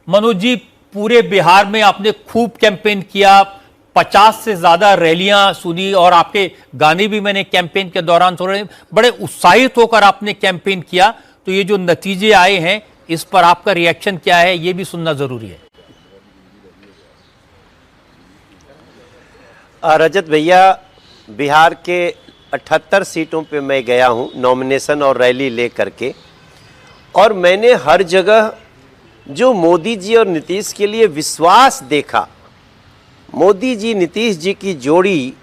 मनोज जी, पूरे बिहार में आपने खूब कैंपेन किया, 50 से ज्यादा रैलियां सुनी और आपके गाने भी मैंने कैंपेन के दौरान सुने। बड़े उत्साहित होकर आपने कैंपेन किया, तो ये जो नतीजे आए हैं इस पर आपका रिएक्शन क्या है, ये भी सुनना जरूरी है। रजत भैया, बिहार के 78 सीटों पे मैं गया हूं नॉमिनेशन और रैली ले करके, और मैंने हर जगह जो मोदी जी और नीतीश के लिए विश्वास देखा, मोदी जी नीतीश जी की जोड़ी,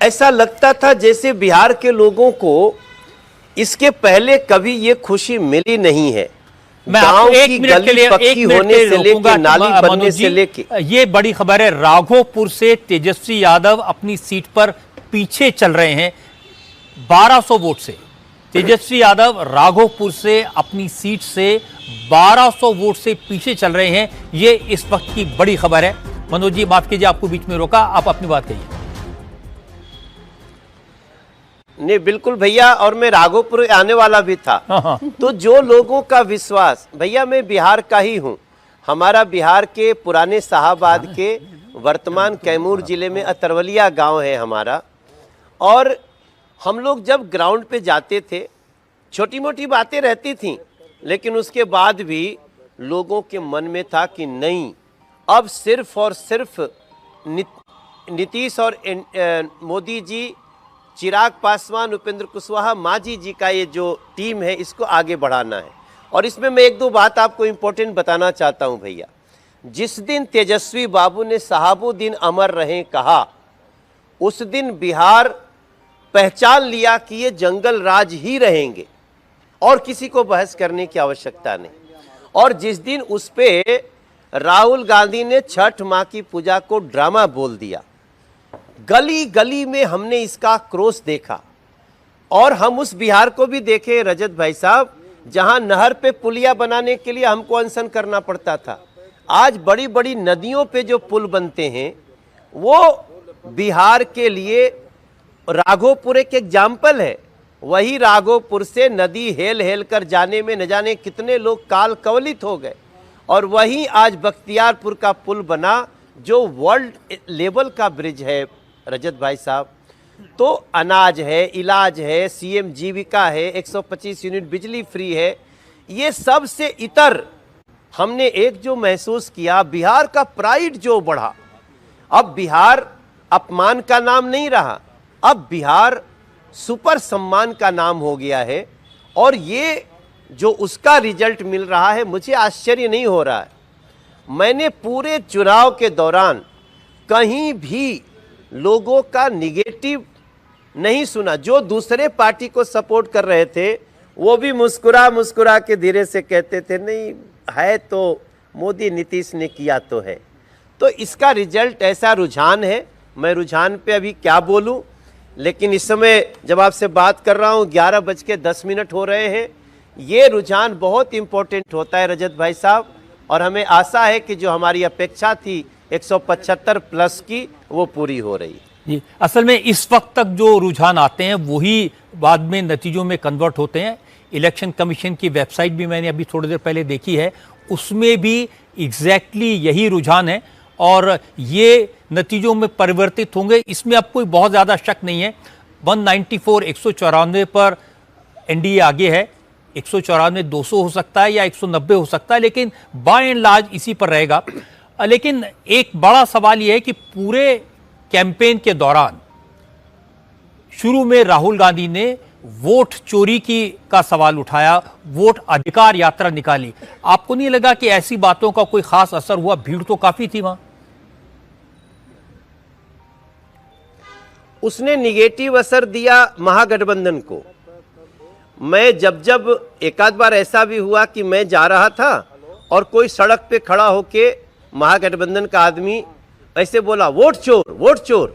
ऐसा लगता था जैसे बिहार के लोगों को इसके पहले कभी ये खुशी मिली नहीं है। मैं आपको एक मिनट के लिए पक्की होने से लेकर नाली बनने से लेके, ये बड़ी खबर है, राघोपुर से तेजस्वी यादव अपनी सीट पर पीछे चल रहे हैं 1200 वोट से। तेजस्वी यादव राघोपुर से अपनी सीट से 1200 वोट से पीछे चल रहे हैं। ये इस वक्त की बड़ी खबर है। मनोज जी माफ कीजिए, आपको बीच में रोका, आप अपनी बात कहिए। नहीं बिल्कुल भैया, और मैं राघोपुर आने वाला भी था। तो जो लोगों का विश्वास, भैया मैं बिहार का ही हूँ, हमारा बिहार के पुराने शाहाबाद के वर्तमान कैमूर जिले में अतरवलिया गांव है हमारा, और हम लोग जब ग्राउंड पे जाते थे छोटी मोटी बातें रहती थीं, लेकिन उसके बाद भी लोगों के मन में था कि नहीं, अब सिर्फ और सिर्फ नीतीश और मोदी जी, चिराग पासवान, उपेंद्र कुशवाहा, मांझी जी का ये जो टीम है इसको आगे बढ़ाना है। और इसमें मैं एक दो बात आपको इम्पोर्टेंट बताना चाहता हूं भैया। जिस दिन तेजस्वी बाबू ने साहबुद्दीन अमर रहें कहा, उस दिन बिहार पहचान लिया कि ये जंगल राज ही रहेंगे और किसी को बहस करने की आवश्यकता नहीं। और जिस दिन उस पे राहुल गांधी ने छठ माँ की पूजा को ड्रामा बोल दिया, गली गली में हमने इसका क्रोश देखा। और हम उस बिहार को भी देखे रजत भाई साहब, जहां नहर पे पुलिया बनाने के लिए हमको अनशन करना पड़ता था, आज बड़ी बड़ी नदियों पे जो पुल बनते हैं वो बिहार के लिए राघोपुर एक एग्जाम्पल है। वही राघोपुर से नदी हेल हेल कर जाने में न जाने कितने लोग काल कवलित हो गए, और वहीं आज बख्तियारपुर का पुल बना जो वर्ल्ड लेवल का ब्रिज है रजत भाई साहब। तो अनाज है, इलाज है, सीएम जीविका है, 125 यूनिट बिजली फ्री है, ये सब से इतर हमने एक जो महसूस किया, बिहार का प्राइड जो बढ़ा। अब बिहार अपमान का नाम नहीं रहा, अब बिहार सुपर सम्मान का नाम हो गया है। और ये जो उसका रिजल्ट मिल रहा है, मुझे आश्चर्य नहीं हो रहा है। मैंने पूरे चुनाव के दौरान कहीं भी लोगों का निगेटिव नहीं सुना। जो दूसरे पार्टी को सपोर्ट कर रहे थे वो भी मुस्कुरा मुस्कुरा के धीरे से कहते थे नहीं है तो मोदी नीतीश ने किया तो है। तो इसका रिजल्ट ऐसा रुझान है, मैं रुझान पे अभी क्या बोलूं, लेकिन इस समय जब आपसे बात कर रहा हूं 11:10 हो रहे हैं। ये रुझान बहुत इंपॉर्टेंट होता है रजत भाई साहब, और हमें आशा है कि जो हमारी अपेक्षा थी 175 प्लस की, वो पूरी हो रही है। जी, असल में इस वक्त तक जो रुझान आते हैं वही बाद में नतीजों में कन्वर्ट होते हैं। इलेक्शन कमीशन की वेबसाइट भी मैंने अभी थोड़ी देर पहले देखी है, उसमें भी एग्जैक्टली यही रुझान है और ये नतीजों में परिवर्तित होंगे, इसमें अब कोई बहुत ज़्यादा शक नहीं है। 194 194 पर एनडीए आगे है, 194 200 हो सकता है या 190 हो सकता है, लेकिन बाय एंड लार्ज इसी पर रहेगा। लेकिन एक बड़ा सवाल यह है कि पूरे कैंपेन के दौरान शुरू में राहुल गांधी ने वोट चोरी का सवाल उठाया, वोट अधिकार यात्रा निकाली। आपको नहीं लगा कि ऐसी बातों का कोई खास असर हुआ? भीड़ तो काफी थी वहां। उसने निगेटिव असर दिया महागठबंधन को। मैं जब एक आध बार ऐसा भी हुआ कि मैं जा रहा था और कोई सड़क पे खड़ा होके महागठबंधन का आदमी ऐसे बोला वोट चोर वोट चोर,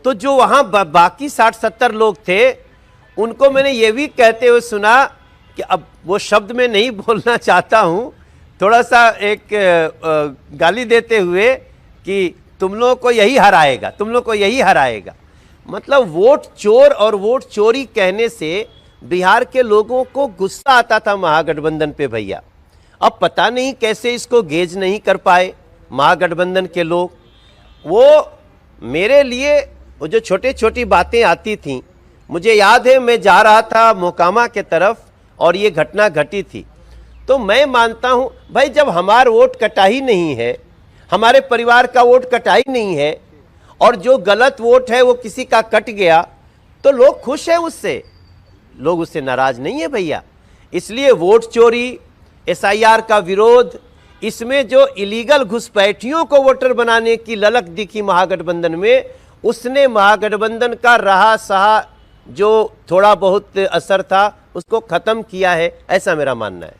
तो जो वहां बाकी 60-70 लोग थे उनको मैंने ये भी कहते हुए सुना कि अब वो शब्द में नहीं बोलना चाहता हूं, थोड़ा सा एक गाली देते हुए कि तुम लोगों को यही हराएगा, तुम लोग को यही हराएगा। मतलब वोट चोर और वोट चोरी कहने से बिहार के लोगों को गुस्सा आता था महागठबंधन पे भैया। अब पता नहीं कैसे इसको गेज नहीं कर पाए महागठबंधन के लोग। वो मेरे लिए वो जो छोटी छोटी बातें आती थीं, मुझे याद है मैं जा रहा था मोकामा के तरफ और ये घटना घटी थी, तो मैं मानता हूं भाई जब हमारा वोट कटा ही नहीं है, हमारे परिवार का वोट कटा ही नहीं है और जो गलत वोट है वो किसी का कट गया तो लोग खुश हैं उससे, लोग उससे नाराज नहीं है भैया। इसलिए वोट चोरी, एसआईआर का विरोध, इसमें जो इलीगल घुसपैठियों को वोटर बनाने की ललक दिखी महागठबंधन में, उसने महागठबंधन का रहा सहा जो थोड़ा बहुत असर था उसको खत्म किया है, ऐसा मेरा मानना है।